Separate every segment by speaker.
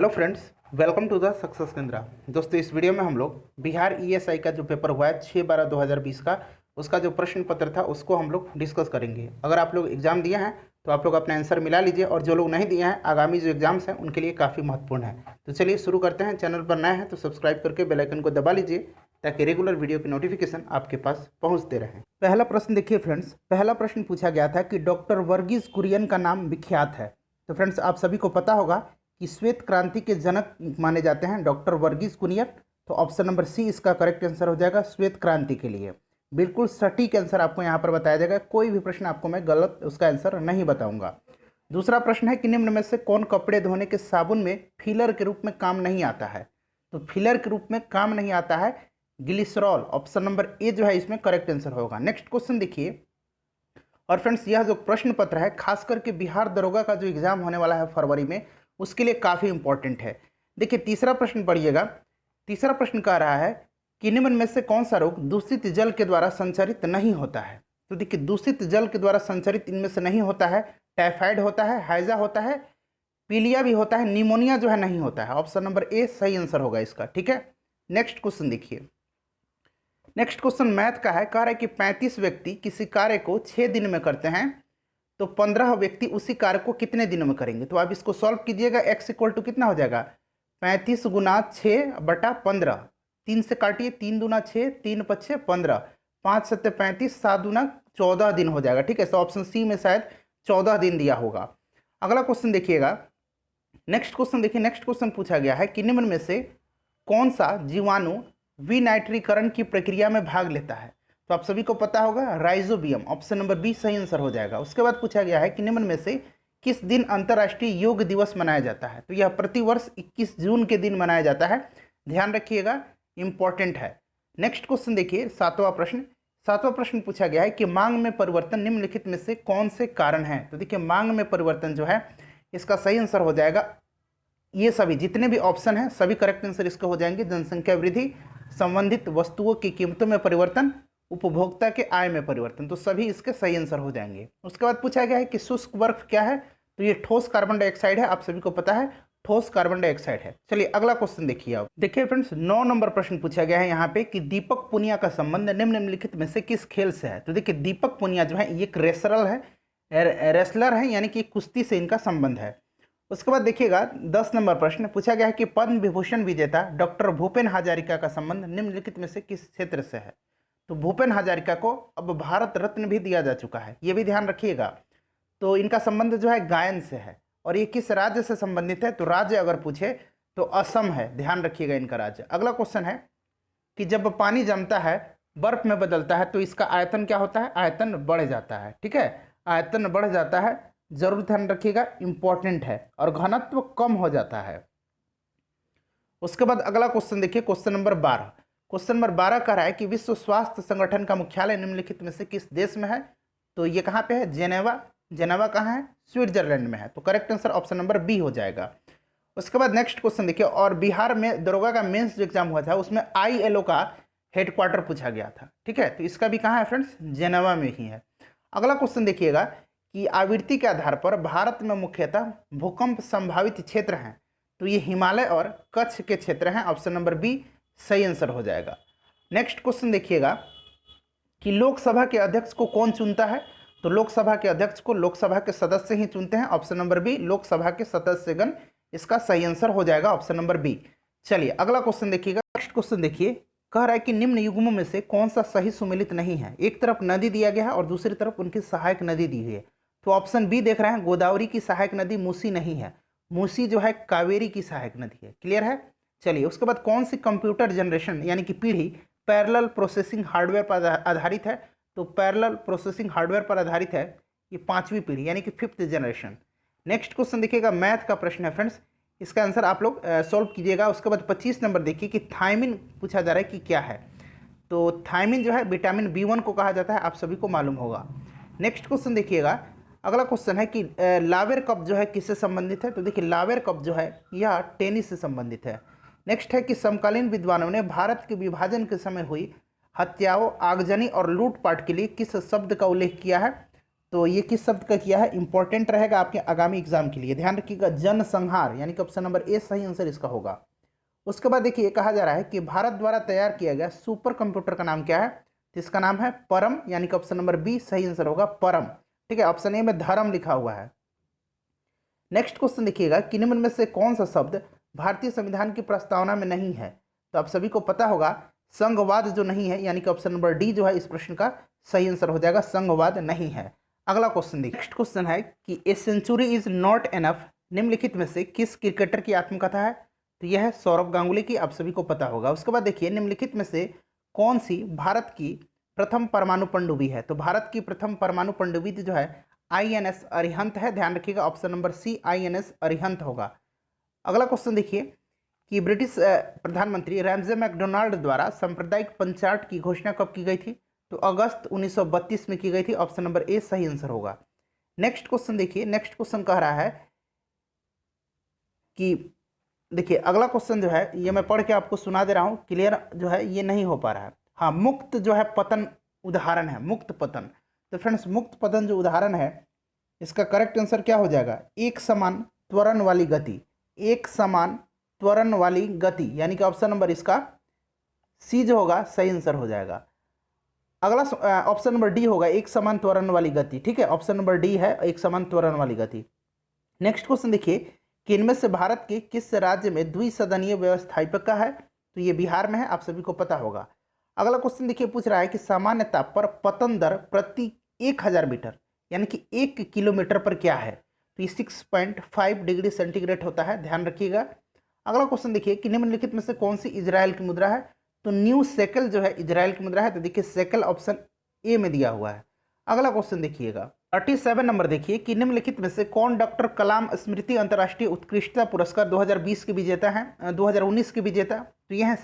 Speaker 1: Hello friends, welcome to the success Kendra. दोस्तों, इस video में हम लोग बिहार ईएसआई का जो पेपर हुआ है 6/12/2020 का, उसका जो प्रश्न पत्र था उसको हम लोग डिस्कस करेंगे। अगर आप लोग एग्जाम दिए हैं तो आप लोग अपना आंसर मिला लीजिए, और जो लोग नहीं दिए हैं आगामी जो एग्जाम्स हैं उनके लिए काफ़ी महत्वपूर्ण है। तो चलिए शुरू करते हैं। चैनल पर नए हैं तो सब्सक्राइब करके बेल आइकन को दबा लीजिए ताकि रेगुलर वीडियो की नोटिफिकेशन आपके पास पहुंचते रहें। पहला प्रश्न देखिए फ्रेंड्स, पहला प्रश्न पूछा गया था कि डॉक्टर वर्गीज कुरियन का नाम विख्यात है। तो फ्रेंड्स, आप सभी को पता होगा कि श्वेत क्रांति के जनक माने जाते हैं डॉक्टर वर्गीज कुरियन। तो ऑप्शन नंबर सी इसका करेक्ट आंसर हो जाएगा, श्वेत क्रांति के लिए। बिल्कुल सटीक आंसर आपको यहाँ पर बताया जाएगा, कोई भी प्रश्न आपको मैं गलत उसका आंसर नहीं बताऊंगा। दूसरा प्रश्न है कि निम्न में से कौन कपड़े धोने के साबुन में फिलर के रूप में काम नहीं आता है। तो फिलर के रूप में काम नहीं आता है ग्लिसरॉल। ऑप्शन नंबर ए जो है इसमें करेक्ट आंसर होगा। नेक्स्ट क्वेश्चन देखिए। और फ्रेंड्स, यह जो प्रश्न पत्र है खास करके बिहार दरोगा का जो एग्जाम होने वाला है फरवरी में, उसके लिए काफ़ी इंपॉर्टेंट है। देखिए तीसरा प्रश्न पढ़िएगा। तीसरा प्रश्न कह रहा है कि निम्न में से कौन सा रोग दूषित जल के द्वारा संचरित नहीं होता है। तो देखिए दूषित जल के द्वारा संचरित इनमें से नहीं होता है। टाइफाइड होता है, हैजा होता है, पीलिया भी होता है, निमोनिया जो है नहीं होता है। ऑप्शन नंबर ए सही आंसर होगा इसका। ठीक है, नेक्स्ट क्वेश्चन देखिए। नेक्स्ट क्वेश्चन मैथ का है। कह रहा है कि 35 व्यक्ति किसी कार्य को 6 दिन में करते हैं, तो 15 व्यक्ति उसी कार्य को कितने दिनों में करेंगे। तो आप इसको सॉल्व कीजिएगा। x इक्वल टू कितना हो जाएगा, 35 गुना 6/15। 3 से काटिए, 3 दूना 6, 3 पच्छे 15, 5 सत्ते 35, 7 दूना 14 दिन हो जाएगा। ठीक है, तो ऑप्शन सी में शायद 14 दिन दिया होगा। अगला क्वेश्चन देखिएगा। नेक्स्ट क्वेश्चन देखिए। नेक्स्ट क्वेश्चन पूछा गया है कि निम्न में से कौन सा जीवाणु विनाइट्रीकरण की प्रक्रिया में भाग लेता है। तो आप सभी को पता होगा राइजोबियम। ऑप्शन नंबर बी सही आंसर हो जाएगा। उसके बाद पूछा गया है कि निम्न में से किस दिन अंतर्राष्ट्रीय योग दिवस मनाया जाता है। तो यह प्रतिवर्ष 21 जून के दिन मनाया जाता है, ध्यान रखिएगा, इंपॉर्टेंट है। नेक्स्ट क्वेश्चन देखिए, सातवां प्रश्न। सातवां प्रश्न पूछा गया है कि मांग में परिवर्तन निम्नलिखित में से कौन से कारण है। तो देखिए मांग में परिवर्तन जो है इसका सही आंसर हो जाएगा, ये सभी जितने भी ऑप्शन हैं सभी करेक्ट आंसर इसके हो जाएंगे। जनसंख्या वृद्धि, संबंधित वस्तुओं की कीमतों में परिवर्तन, उपभोक्ता के आय में परिवर्तन, तो सभी इसके सही आंसर हो जाएंगे। उसके बाद पूछा गया है कि शुष्क बर्फ क्या है। तो ये ठोस कार्बन डाइऑक्साइड है, आप सभी को पता है ठोस कार्बन डाइऑक्साइड है। चलिए अगला क्वेश्चन देखिए। आप देखिए फ्रेंड्स, 9 नंबर प्रश्न पूछा गया है यहाँ पे कि दीपक पुनिया का संबंध निम्नलिखित में से किस खेल से है। तो देखिए दीपक पुनिया जो है ये एक रेसलर है, यानी कि कुश्ती से इनका संबंध है। उसके बाद देखिएगा 10 नंबर प्रश्न पूछा गया है कि पद्म विभूषण विजेता डॉक्टर भूपेन हजारिका का संबंध निम्नलिखित में से किस क्षेत्र से है। तो भूपेन हजारिका को अब भारत रत्न भी दिया जा चुका है, ये भी ध्यान रखिएगा। तो इनका संबंध जो है गायन से है। और ये किस राज्य से संबंधित है, तो राज्य अगर पूछे तो असम है, ध्यान रखिएगा इनका राज्य। अगला क्वेश्चन है कि जब पानी जमता है बर्फ में बदलता है तो इसका आयतन क्या होता है, आयतन बढ़ जाता है। ठीक है, आयतन बढ़ जाता है, जरूर ध्यान रखिएगा, इंपॉर्टेंट है। और घनत्व कम हो जाता है। उसके बाद अगला क्वेश्चन देखिए, क्वेश्चन नंबर 12। क्वेश्चन नंबर 12 कह रहा है कि विश्व स्वास्थ्य संगठन का मुख्यालय निम्नलिखित में से किस देश में है। तो ये कहाँ पे है, जेनेवा। जेनेवा कहाँ है, स्विट्जरलैंड में है। तो correct answer option number B हो जाएगा। उसके बाद नेक्स्ट क्वेश्चन देखिए। और बिहार में दरोगा का मेंस जो एग्जाम हुआ था उसमें ILO का हेडक्वार्टर पूछा गया था। ठीक है, तो इसका भी कहाँ है फ्रेंड्स, जेनेवा में ही है। अगला क्वेश्चन देखिएगा कि आवृत्ति के आधार पर भारत में मुख्यतः भूकंप संभावित क्षेत्र हैं। तो ये हिमालय और कच्छ के क्षेत्र हैं, ऑप्शन नंबर बी सही आंसर हो जाएगा। नेक्स्ट क्वेश्चन देखिएगा कि लोकसभा के अध्यक्ष को कौन चुनता है। तो लोकसभा के अध्यक्ष को लोकसभा के सदस्य ही चुनते हैं, ऑप्शन नंबर बी लोकसभा के सदस्यगण इसका सही आंसर हो जाएगा, ऑप्शन नंबर बी। चलिए अगला क्वेश्चन देखिएगा। नेक्स्ट क्वेश्चन देखिए, कह रहा है कि निम्न युग्मों में से कौन सा सही सुमेलित नहीं है। एक तरफ नदी दिया गया है और दूसरी तरफ उनकी सहायक नदी दी हुई है। तो ऑप्शन बी देख रहे हैं, गोदावरी की सहायक नदी मूसी नहीं है, मूसी जो है कावेरी की सहायक नदी है। क्लियर है। चलिए उसके बाद कौन सी कंप्यूटर जनरेशन यानी कि पीढ़ी पैरेलल प्रोसेसिंग हार्डवेयर पर आधारित है। तो पैरेलल प्रोसेसिंग हार्डवेयर पर आधारित है ये 5वीं पीढ़ी यानी कि 5th जनरेशन। नेक्स्ट क्वेश्चन देखिएगा, मैथ का प्रश्न है फ्रेंड्स, इसका आंसर आप लोग सॉल्व कीजिएगा। उसके बाद 25 नंबर देखिए कि थायमिन पूछा जा रहा है कि क्या है। तो थायमिन जो है विटामिन B1 को कहा जाता है, आप सभी को मालूम होगा। नेक्स्ट क्वेश्चन देखिएगा। अगला क्वेश्चन है कि लावेर कप जो है किससे संबंधित है। तो देखिए लावेर कप जो है यह टेनिस से संबंधित है। नेक्स्ट है कि समकालीन विद्वानों ने भारत के विभाजन के समय हुई हत्याओं, आगजनी और लूटपाट के लिए किस शब्द का उल्लेख किया है। तो ये किस शब्द का किया है, इंपॉर्टेंट रहेगा आपके आगामी एग्जाम के लिए, ध्यान रखिएगा, जनसंहार, यानी कि ऑप्शन नंबर ए सही आंसर इसका होगा। उसके बाद देखिए कहा जा रहा है कि भारत द्वारा तैयार किया गया सुपर कंप्यूटर का नाम क्या है, तो इसका नाम है परम, यानी कि ऑप्शन नंबर बी सही आंसर होगा परम। ठीक है, ऑप्शन ए में धर्म लिखा हुआ है। नेक्स्ट क्वेश्चन देखिएगा कि निम्न में से कौन सा शब्द भारतीय संविधान की प्रस्तावना में नहीं है, तो आप सभी को पता होगा संघवाद जो नहीं है, यानी कि ऑप्शन नंबर डी जो है इस प्रश्न का सही आंसर हो जाएगा, संघवाद नहीं है। अगला क्वेश्चन देखिए, नेक्स्ट क्वेश्चन है कि a century is not enough निम्नलिखित में से किस क्रिकेटर की आत्मकथा है, तो यह है सौरव गांगुली की, आप सभी को पता होगा। उसके बाद देखिए निम्नलिखित में से कौन सी भारत की प्रथम परमाणु पनडुब्बी है, तो भारत की प्रथम परमाणु पनडुब्बी जो है INS अरिहंत है, ध्यान रखिएगा option number C INS Arihant होगा। अगला क्वेश्चन देखिए कि ब्रिटिश प्रधानमंत्री रैमजे मैकडोनाल्ड द्वारा सांप्रदायिक पंचायत की घोषणा कब की गई थी, तो अगस्त 1932 में की गई थी, ऑप्शन नंबर ए सही आंसर होगा। नेक्स्ट क्वेश्चन देखिए, नेक्स्ट क्वेश्चन कह रहा है कि देखिए अगला क्वेश्चन जो है ये मैं पढ़ के आपको सुना दे रहा हूँ, क्लियर जो है ये नहीं हो पा रहा है। हाँ, मुक्त जो है पतन उदाहरण है, मुक्त पतन। तो फ्रेंड्स मुक्त पतन जो उदाहरण है इसका करेक्ट आंसर क्या हो जाएगा, एक समान त्वरण वाली गति, एक समान त्वरण वाली गति, यानी कि ऑप्शन नंबर इसका सी जो होगा सही आंसर हो जाएगा। अगला ऑप्शन नंबर डी होगा, एक समान त्वरण वाली गति। ठीक है, ऑप्शन नंबर डी है एक समान त्वरण वाली गति। नेक्स्ट क्वेश्चन देखिए कि इनमें से भारत के किस राज्य में द्विसदनीय व्यवस्थापिका है, तो ये बिहार में है, आप सभी को पता होगा। अगला क्वेश्चन देखिए पूछ रहा है कि सामान्यतः पर पतन दर प्रति 1000 मीटर यानी कि 1 किलोमीटर पर क्या है, तो ये 6.5 डिग्री सेंटीग्रेड होता है, ध्यान रखिएगा। अगला क्वेश्चन देखिए कि निम्नलिखित में से कौन सी इजराइल की मुद्रा है, तो न्यू सेकल जो है इजराइल की मुद्रा है, तो देखिए सेकल ऑप्शन ए में दिया हुआ है। अगला क्वेश्चन देखिएगा 37 नंबर देखिए कि निम्नलिखित में से कौन डॉक्टर कलाम स्मृति अंतर्राष्ट्रीय उत्कृष्टता पुरस्कार 2020 के विजेता हैं, 2019 के विजेता, तो यह है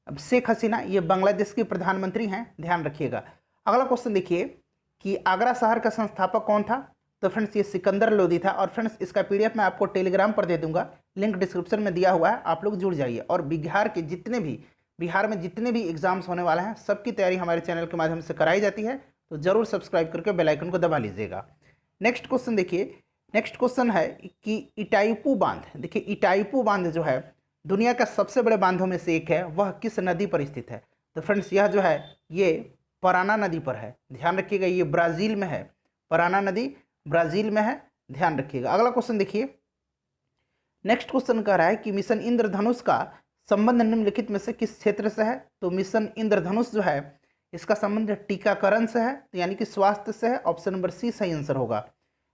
Speaker 1: अब शेख हसीना, ये बांग्लादेश के प्रधानमंत्री हैं, ध्यान रखिएगा। अगला क्वेश्चन देखिए कि आगरा शहर का संस्थापक कौन था, तो फ्रेंड्स ये सिकंदर लोदी था। और फ्रेंड्स इसका PDF मैं आपको टेलीग्राम पर दे दूंगा, लिंक डिस्क्रिप्शन में दिया हुआ है, आप लोग जुड़ जाइए। और बिहार में जितने भी एग्जाम्स होने वाले हैं सबकी तैयारी हमारे चैनल के माध्यम से कराई जाती है, तो जरूर सब्सक्राइब करके बेल आइकन को दबा लीजिएगा। नेक्स्ट क्वेश्चन देखिए, नेक्स्ट क्वेश्चन है कि इटाईपू बांध, देखिए इटाईपू बांध जो है दुनिया का सबसे बड़े बांधों में से एक है, वह किस नदी पर स्थित है, तो फ्रेंड्स यह जो है ये पराना नदी पर है, ध्यान रखिएगा, ये ब्राज़ील में है, पराना नदी ब्राज़ील में है, ध्यान रखिएगा। अगला क्वेश्चन देखिए, नेक्स्ट क्वेश्चन कह रहा है कि मिशन इंद्रधनुष का संबंध निम्नलिखित में से किस क्षेत्र से है, तो मिशन इंद्रधनुष जो है इसका संबंध टीकाकरण से है, तो यानी कि स्वास्थ्य से है, ऑप्शन नंबर सी सही आंसर होगा।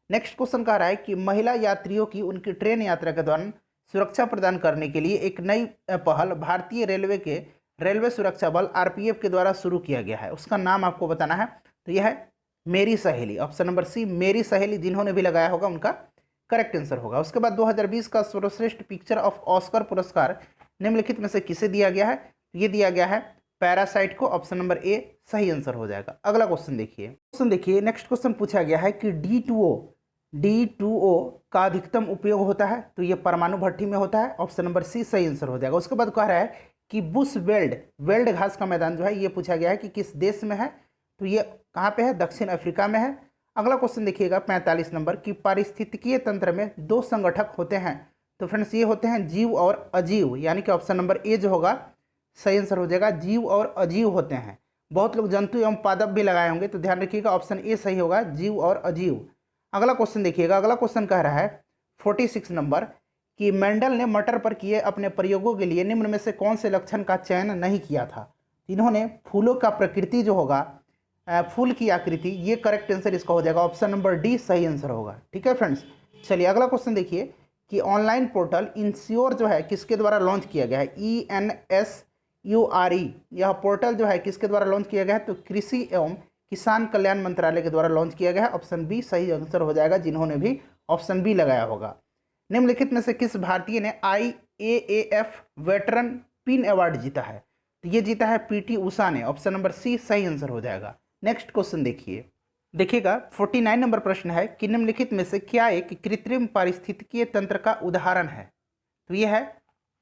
Speaker 1: नेक्स्ट क्वेश्चन कह रहा है कि महिला यात्रियों की उनकी ट्रेन यात्रा के दौरान सुरक्षा प्रदान करने के लिए एक नई पहल भारतीय रेलवे के रेलवे सुरक्षा बल RPF के द्वारा शुरू किया गया है, उसका नाम आपको बताना है, तो यह है मेरी सहेली, ऑप्शन नंबर सी मेरी सहेली, जिन्होंने भी लगाया होगा उनका करेक्ट आंसर होगा। उसके बाद 2020 का सर्वश्रेष्ठ पिक्चर ऑफ ऑस्कर पुरस्कार निम्नलिखित में से किसे दिया गया है, ये दिया गया है पैरासाइट को, ऑप्शन नंबर ए सही आंसर हो जाएगा। अगला क्वेश्चन देखिए, नेक्स्ट क्वेश्चन पूछा गया है कि D2O का अधिकतम उपयोग होता है, तो ये परमाणु भट्टी में होता है, ऑप्शन नंबर सी सही आंसर हो जाएगा। उसके बाद कह रहा है कि बुश वेल्ड घास का मैदान जो है ये पूछा गया है कि किस देश में है, तो ये कहाँ पे है, दक्षिण अफ्रीका में है। अगला क्वेश्चन देखिएगा 45 नंबर की पारिस्थितिकीय तंत्र में 2 संगठक होते हैं, तो फ्रेंड्स ये होते हैं जीव और अजीव, यानी कि ऑप्शन नंबर ए जो होगा सही आंसर हो जाएगा, जीव और अजीव होते हैं। बहुत लोग जंतु एवं पादप भी लगाए होंगे, तो ध्यान रखिएगा ऑप्शन ए सही होगा, जीव और अजीव। अगला क्वेश्चन देखिएगा, अगला क्वेश्चन कह रहा है 46 नंबर कि मेंडल ने मटर पर किए अपने प्रयोगों के लिए निम्न में से कौन से लक्षण का चयन नहीं किया था, इन्होंने फूलों का प्रकृति जो होगा, फूल की आकृति, ये करेक्ट आंसर इसका हो जाएगा, ऑप्शन नंबर डी सही आंसर होगा। ठीक है फ्रेंड्स, चलिए अगला क्वेश्चन देखिए कि ऑनलाइन पोर्टल इंश्योर जो है किसके द्वारा लॉन्च किया गया है, ENSURE, यह पोर्टल जो है किसके द्वारा लॉन्च किया गया है, तो कृषि एवं किसान कल्याण मंत्रालय के द्वारा लॉन्च किया गया है, ऑप्शन बी सही आंसर हो जाएगा, जिन्होंने भी ऑप्शन बी लगाया होगा। निम्नलिखित में से किस भारतीय ने IAAF वेटरन पिन अवार्ड जीता है, तो ये जीता है PT उषा ने, ऑप्शन नंबर सी सही आंसर हो जाएगा। नेक्स्ट क्वेश्चन देखिएगा 49 नंबर प्रश्न है कि निम्नलिखित में से क्या एक कृत्रिम पारिस्थितिकीय तंत्र का उदाहरण है, तो यह है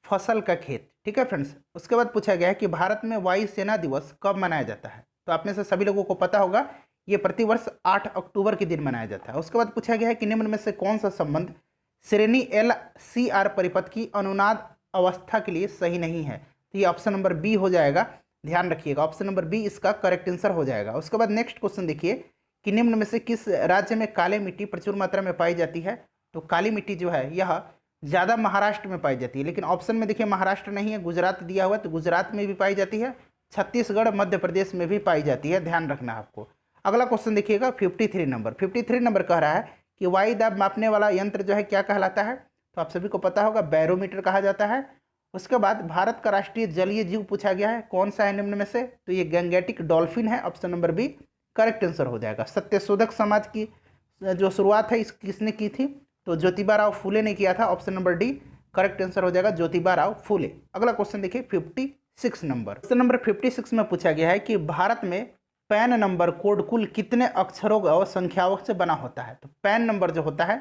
Speaker 1: फसल का खेत। ठीक है फ्रेंड्स, उसके बाद पूछा गया है कि भारत में वायुसेना दिवस कब मनाया जाता है, तो आप में से सभी लोगों को पता होगा ये प्रतिवर्ष 8 अक्टूबर के दिन मनाया जाता है। उसके बाद पूछा गया है कि निम्न में से कौन सा संबंध श्रेणी LCR परिपथ की अनुनाद अवस्था के लिए सही नहीं है। तो ये ऑप्शन नंबर बी हो जाएगा, ध्यान रखिएगा, ऑप्शन नंबर बी इसका करेक्ट आंसर हो जाएगा। उसके बाद नेक्स्ट क्वेश्चन देखिए कि निम्न में से किस राज्य में काली मिट्टी प्रचुर मात्रा में पाई जाती है। तो काली मिट्टी जो है यह ज़्यादा महाराष्ट्र में पाई जाती है, लेकिन ऑप्शन में देखिए महाराष्ट्र नहीं है, गुजरात दिया हुआ है, तो गुजरात में भी पाई जाती है, छत्तीसगढ़ मध्य प्रदेश में भी पाई जाती है, ध्यान रखना आपको। अगला क्वेश्चन देखिएगा 53 नंबर कह रहा है कि वायु दाब मापने वाला यंत्र जो है क्या कहलाता है। तो आप सभी को पता होगा बैरोमीटर कहा जाता है। उसके बाद भारत का राष्ट्रीय जलीय जीव पूछा गया है, कौन सा है निम्न में से। तो ये गैंगेटिक डॉल्फिन है, option number B correct answer हो जाएगा। सत्यशोधक समाज की जो शुरुआत है किसने की थी। तो ज्योतिबा राव फूले ने किया था, option number D correct answer हो जाएगा, ज्योतिबा राव फूले। अगला क्वेश्चन देखिए 56 नंबर, क्वेश्चन नंबर 56 में पूछा गया है कि भारत में पैन नंबर कोड कुल कितने अक्षरों और संख्याओं से बना होता है। तो पैन नंबर जो होता है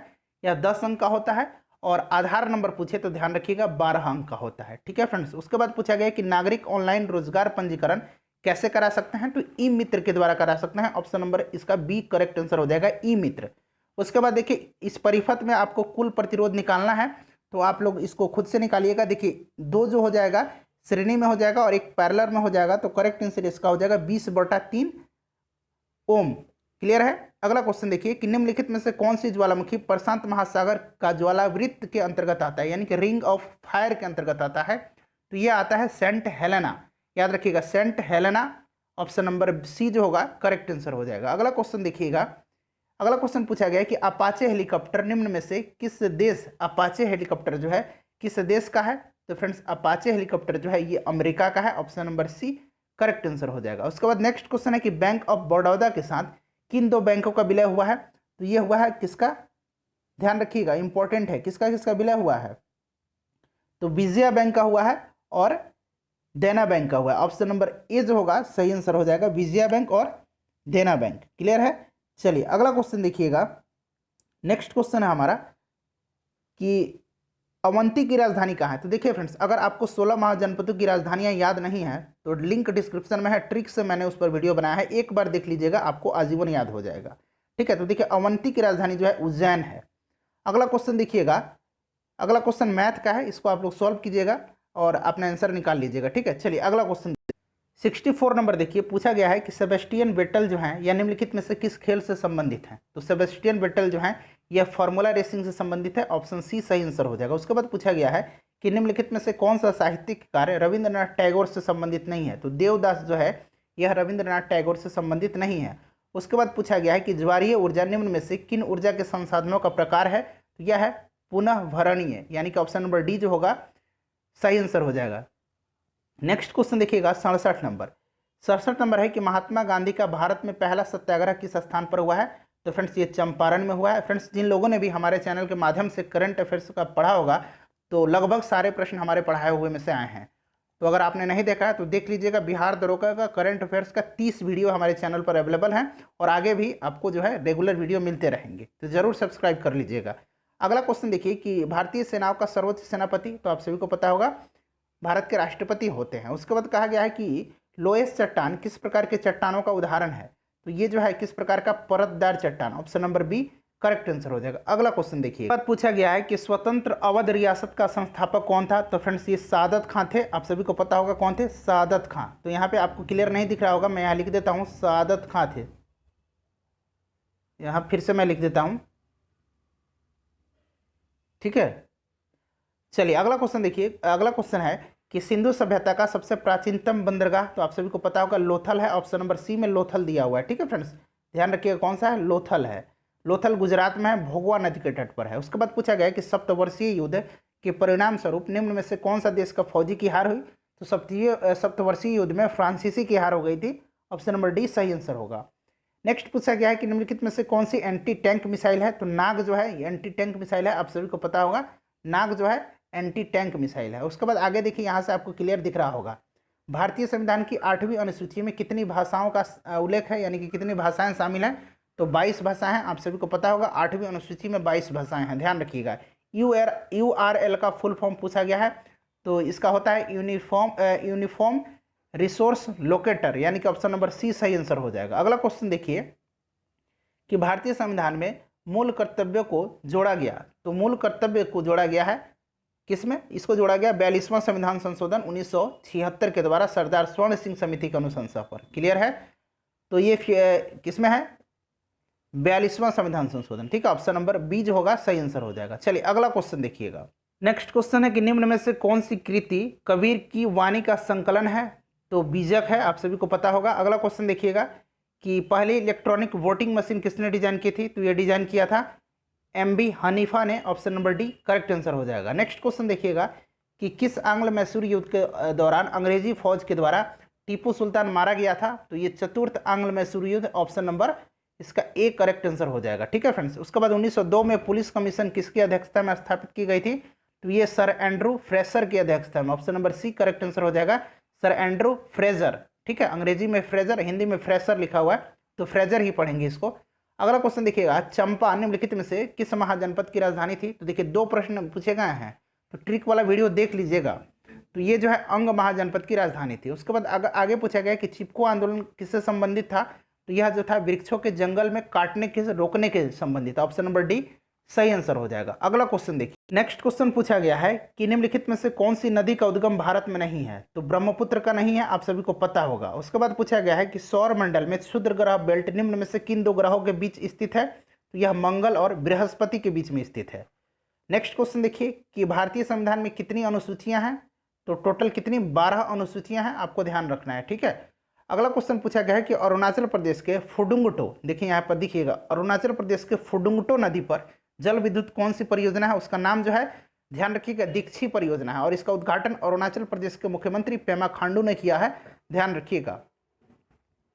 Speaker 1: यह 10 अंक का होता है, और आधार नंबर पूछे तो ध्यान रखिएगा 12 अंक का होता है, ठीक है फ्रेंड्स। उसके बाद पूछा गया कि नागरिक ऑनलाइन रोजगार पंजीकरण कैसे करा सकते हैं। तो ई मित्र के द्वारा करा सकते हैं, ऑप्शन नंबर इसका बी करेक्ट आंसर हो जाएगा, ई मित्र। उसके बाद देखिए इस परिपथ में आपको कुल प्रतिरोध निकालना है, तो आप लोग इसको खुद से निकालिएगा। देखिए 2 जो हो जाएगा श्रेणी में हो जाएगा और एक पैरेलल में हो जाएगा, तो करेक्ट आंसर इसका हो जाएगा 20/3 ओम। क्लियर है। अगला क्वेश्चन देखिए कि निम्नलिखित में से कौन सी ज्वालामुखी प्रशांत महासागर का ज्वालावृत्त के अंतर्गत आता है, यानी कि रिंग ऑफ फायर के अंतर्गत आता है। तो ये आता है सेंट हेलेना, याद रखिएगा Saint Helena, option number C जो होगा करेक्ट आंसर हो जाएगा। अगला क्वेश्चन देखिएगा, अगला क्वेश्चन पूछा गया है कि अपाचे हेलीकॉप्टर निम्न में से किस देश, अपाचे हेलीकॉप्टर जो है किस देश का है। तो फ्रेंड्स अपाचे हेलीकॉप्टर जो है ये अमेरिका का है, option number C correct answer हो जाएगा। उसके बाद नेक्स्ट क्वेश्चन है कि बैंक ऑफ बड़ौदा के साथ किन 2 बैंकों का विलय हुआ है। तो ये हुआ है किसका, ध्यान रखिएगा इंपॉर्टेंट है, किसका किसका विलय हुआ है। तो विजया बैंक का हुआ है और देना बैंक का हुआ है, ऑप्शन नंबर ए जो होगा सही आंसर हो जाएगा, विजया बैंक और देना बैंक। क्लियर है। चलिए अगला क्वेश्चन देखिएगा, नेक्स्ट क्वेश्चन है हमारा कि अवंती की राजधानी कहाँ है। तो देखिए फ्रेंड्स अगर आपको 16 महाजनपदों की राजधानियां याद नहीं है तो लिंक डिस्क्रिप्शन में है, ट्रिक से मैंने उस पर वीडियो बनाया है, एक बार देख लीजिएगा, आपको आजीवन याद हो जाएगा, ठीक है। तो देखिए अवंती की राजधानी जो है उज्जैन है। अगला क्वेश्चन देखिएगा, अगला क्वेश्चन मैथ का है, इसको आप लोग सॉल्व कीजिएगा और अपना आंसर निकाल लीजिएगा, ठीक है। चलिए अगला क्वेश्चन 64 नंबर देखिए, पूछा गया है कि सेबेस्टियन वेटल जो है यह निम्नलिखित में से किस खेल से संबंधित है। तो सेबेस्टियन वेटल जो है यह फार्मूला रेसिंग से संबंधित है, ऑप्शन सी सही आंसर हो जाएगा। उसके बाद पूछा गया है कि निम्नलिखित में से कौन सा साहित्यिक कार्य रविंद्रनाथ टैगोर से संबंधित नहीं है। तो देवदास जो है यह रविंद्रनाथ टैगोर से संबंधित नहीं है। उसके बाद पूछा गया है कि ज्वारीय ऊर्जा निम्न में से किन ऊर्जा के संसाधनों का प्रकार है। तो यह है पुनः भरणीय, यानी कि ऑप्शन नंबर डी जो होगा सही आंसर हो जाएगा। नेक्स्ट क्वेश्चन देखिएगा 67 नंबर है कि महात्मा गांधी का भारत में पहला सत्याग्रह किस स्थान पर हुआ है। तो फ्रेंड्स ये चंपारण में हुआ है। फ्रेंड्स जिन लोगों ने भी हमारे चैनल के माध्यम से करंट अफेयर्स का पढ़ा होगा तो लगभग सारे प्रश्न हमारे पढ़ाए हुए में से आए हैं। तो अगर आपने नहीं देखा है तो देख लीजिएगा, बिहार दरोगा का करंट अफेयर्स का 30 वीडियो हमारे चैनल पर अवेलेबल हैं और आगे भी आपको जो है रेगुलर वीडियो मिलते रहेंगे, तो जरूर सब्सक्राइब कर लीजिएगा। अगला क्वेश्चन देखिए कि भारतीय सेनाओं का सर्वोच्च सेनापति, तो आप सभी को पता होगा भारत के राष्ट्रपति होते हैं। उसके बाद कहा गया है कि लोएस्ट चट्टान किस प्रकार के चट्टानों का उदाहरण है। तो ये जो है किस प्रकार का परतदार चट्टान, option number B correct answer हो जाएगा। अगला क्वेश्चन देखिए, बात पूछा गया है कि स्वतंत्र अवध रियासत का संस्थापक कौन था। तो फ्रेंड्स ये सादत खां थे, आप सभी को पता होगा कौन थे, सादत खां। तो यहाँ पे आपको क्लियर नहीं दिख रहा होगा, मैं यहाँ लिख देता हूँ सादत खां थे, यहाँ फिर से मैं लिख देता हूँ, ठीक है। चलिए अगला क्वेश्चन देखिए, अगला क्वेश्चन है कि सिंधु सभ्यता का सबसे प्राचीनतम बंदरगाह, तो आप सभी को पता होगा लोथल है, ऑप्शन नंबर सी में लोथल दिया हुआ है, ठीक है फ्रेंड्स, ध्यान रखिएगा कौन सा है, लोथल है। लोथल गुजरात में है, भोगवा नदी के तट पर है। उसके बाद पूछा गया कि सप्तवर्षीय युद्ध के परिणाम स्वरूप निम्न में से कौन सा देश का फौजी की हार हुई। तो सप्तवर्षीय युद्ध में फ्रांसीसी की हार हो गई थी, ऑप्शन नंबर डी सही आंसर होगा। नेक्स्ट पूछा गया है कि निम्नलिखित में से कौन सी एंटी टैंक मिसाइल है। तो नाग जो है ये एंटी टैंक मिसाइल है, आप सभी को पता होगा नाग जो है एंटी टैंक मिसाइल है। उसके बाद आगे देखिए, यहाँ से आपको क्लियर दिख रहा होगा भारतीय संविधान की 8वीं अनुसूची में कितनी भाषाओं का उल्लेख है, यानी कि कितनी भाषाएं शामिल हैं। तो 22 भाषाएं हैं, आप सभी को पता होगा 8वीं अनुसूची में 22 भाषाएं हैं, ध्यान रखिएगा। URL का फुल फॉर्म पूछा गया है, तो इसका होता है यूनिफॉर्म रिसोर्स लोकेटर, यानी कि ऑप्शन नंबर सी सही आंसर हो जाएगा। अगला क्वेश्चन देखिए, कि भारतीय संविधान में मूल कर्तव्यों को जोड़ा गया। तो मूल कर्तव्य को जोड़ा गया है किसमें? इसको जोड़ा गया 42वां संविधान संशोधन 1976 के द्वारा सरदार स्वर्ण सिंह समिति की अनुशंसा पर। क्लियर है? तो ये किसमें है? 42वां संविधान संशोधन। ठीक है, ऑप्शन नंबर बी जो होगा सही आंसर हो जाएगा। चलिए अगला क्वेश्चन देखिएगा। नेक्स्ट क्वेश्चन है कि निम्न में से कौन सी कृति कबीर की वाणी का संकलन है? तो बीजक है, आप सभी को पता होगा। अगला क्वेश्चन देखिएगा कि पहली इलेक्ट्रॉनिक वोटिंग मशीन किसने डिजाइन की थी? तो ये डिजाइन किया था MB हनीफा ने। Option number D correct answer हो जाएगा। नेक्स्ट क्वेश्चन देखिएगा कि किस आंग्ल मैसूर युद्ध के दौरान अंग्रेजी फौज के द्वारा टीपू सुल्तान मारा गया था? तो ये चतुर्थ आंग्ल मैसूर युद्ध, ऑप्शन नंबर इसका ए करेक्ट आंसर हो जाएगा। ठीक है फ्रेंड्स। उसके बाद 1902 में पुलिस कमीशन किसकी अध्यक्षता में स्थापित की गई थी? तो ये सर एंड्रू फ्रेजर की अध्यक्षता में। Option number C correct answer हो जाएगा, सर एंड्रू फ्रेजर। ठीक है, अंग्रेजी में फ्रेजर, हिंदी में फ्रेशर लिखा हुआ है, तो फ्रेजर ही पढ़ेंगे इसको। अगला क्वेश्चन देखिएगा, चंपा निम्नलिखित में से किस महाजनपद की राजधानी थी? तो देखिए 2 प्रश्न पूछे गए हैं, तो ट्रिक वाला वीडियो देख लीजिएगा। तो ये जो है अंग महाजनपद की राजधानी थी। उसके बाद आगे पूछा गया कि चिपको आंदोलन किससे संबंधित था? तो यह जो था वृक्षों के जंगल में काटने के रोकने के संबंधित। ऑप्शन नंबर डी सही आंसर हो जाएगा। अगला क्वेश्चन देखिए। नेक्स्ट क्वेश्चन पूछा गया है कि निम्नलिखित में से कौन सी नदी का उद्गम भारत में नहीं है? तो ब्रह्मपुत्र का नहीं है, आप सभी को पता होगा। उसके बाद पूछा गया है कि सौर मंडल में क्षुद्र ग्रह बेल्ट निम्न में से किन 2 ग्रहों के बीच स्थित है? तो यह मंगल और बृहस्पति के बीच में स्थित है। नेक्स्ट क्वेश्चन देखिए कि भारतीय संविधान में कितनी अनुसूचियां हैं? तो टोटल कितनी? 12 अनुसूचियां हैं, आपको ध्यान रखना है। ठीक है। अगला क्वेश्चन पूछा गया है कि अरुणाचल प्रदेश के फुडुंगटो, देखिए यहाँ पर दिखिएगा, अरुणाचल प्रदेश के फुडुंगटो नदी पर जल विद्युत कौन सी परियोजना है? उसका नाम जो है ध्यान रखिएगा दीक्षी परियोजना है, और इसका उद्घाटन अरुणाचल प्रदेश के मुख्यमंत्री पेमा खांडू ने किया है, ध्यान रखिएगा।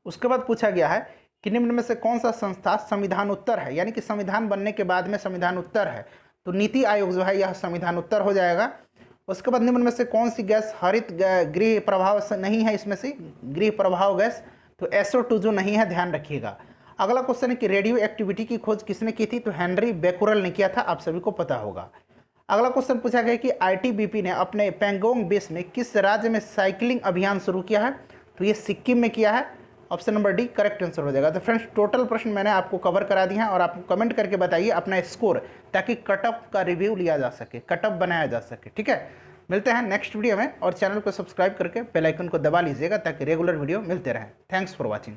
Speaker 1: उसके बाद पूछा गया है कि निम्न में से कौन सा संस्था संविधान उत्तर है, यानी कि संविधान बनने के बाद में संविधान उत्तर है? तो नीति आयोग जो है यह संविधान उत्तर हो जाएगा। उसके बाद निम्न में से कौन सी गैस हरित गृह प्रभाव से नहीं है? इसमें से गृह प्रभाव गैस, तो SO2 जो नहीं है, ध्यान रखिएगा। अगला क्वेश्चन है कि रेडियो एक्टिविटी की खोज किसने की थी? तो हेनरी बेकुरल ने किया था, आप सभी को पता होगा। अगला क्वेश्चन पूछा गया कि ITBP ने अपने पैंगोंग बेस में किस राज्य में साइकिलिंग अभियान शुरू किया है? तो ये सिक्किम में किया है, option number D correct answer हो जाएगा। तो फ्रेंड्स टोटल प्रश्न मैंने आपको कवर करा दिए हैं, और आप कमेंट करके बताइए अपना स्कोर, ताकि कटअप का रिव्यू लिया जा सके, कटअप बनाया जा सके। ठीक है, मिलते हैं नेक्स्ट वीडियो में, और चैनल को सब्सक्राइब करके बेल आइकन को दबा लीजिएगा ताकि रेगुलर वीडियो मिलते रहें। Thanks for watching.